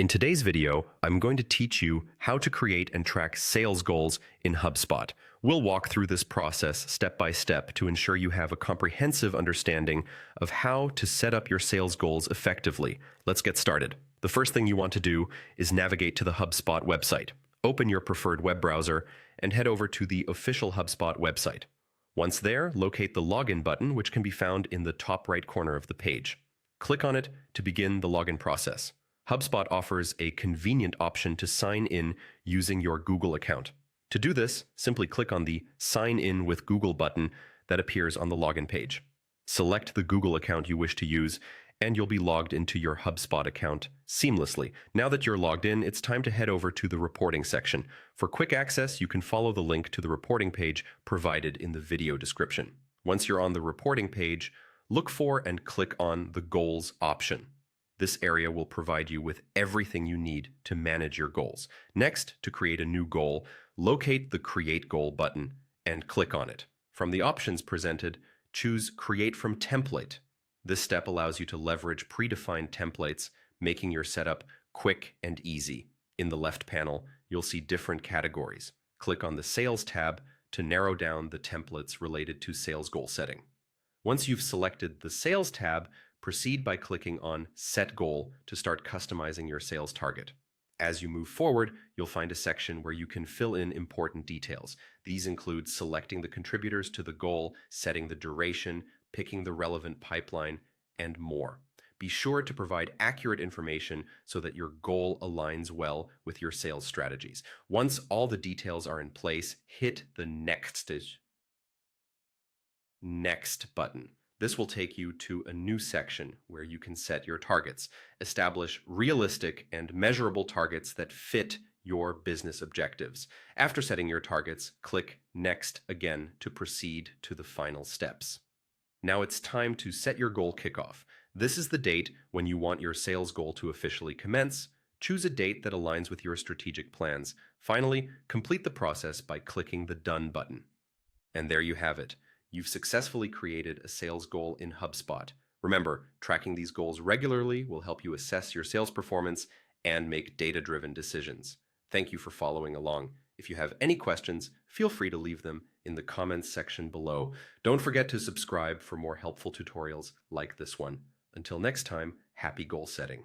In today's video, I'm going to teach you how to create and track sales goals in Hubspot. We'll walk through this process step by step to ensure you have a comprehensive understanding of how to set up your sales goals effectively. Let's get started. The first thing you want to do is navigate to the Hubspot website. Open your preferred web browser and head over to the official Hubspot website. Once there, locate the login button, which can be found in the top right corner of the page. Click on it to begin the login process. HubSpot offers a convenient option to sign in using your Google account. To do this, simply click on the Sign In with Google button that appears on the login page. Select the Google account you wish to use, and you'll be logged into your HubSpot account seamlessly. Now that you're logged in, it's time to head over to the reporting section. For quick access, you can follow the link to the reporting page provided in the video description. Once you're on the reporting page, look for and click on the Goals option. This area will provide you with everything you need to manage your goals. Next, to create a new goal, locate the Create Goal button and click on it. From the options presented, choose Create from Template. This step allows you to leverage predefined templates, making your setup quick and easy. In the left panel, you'll see different categories. Click on the Sales tab to narrow down the templates related to sales goal setting. Once you've selected the Sales tab, proceed by clicking on Set Goal to start customizing your sales target. As you move forward, you'll find a section where you can fill in important details. These include selecting the contributors to the goal, setting the duration, picking the relevant pipeline, and more. Be sure to provide accurate information so that your goal aligns well with your sales strategies. Once all the details are in place, hit the Next button. This will take you to a new section where you can set your targets. Establish realistic and measurable targets that fit your business objectives. After setting your targets, click Next again to proceed to the final steps. Now it's time to set your goal kickoff. This is the date when you want your sales goal to officially commence. Choose a date that aligns with your strategic plans. Finally, complete the process by clicking the Done button. And there you have it. You've successfully created a sales goal in HubSpot. Remember, tracking these goals regularly will help you assess your sales performance and make data-driven decisions. Thank you for following along. If you have any questions, feel free to leave them in the comments section below. Don't forget to subscribe for more helpful tutorials like this one. Until next time, happy goal setting.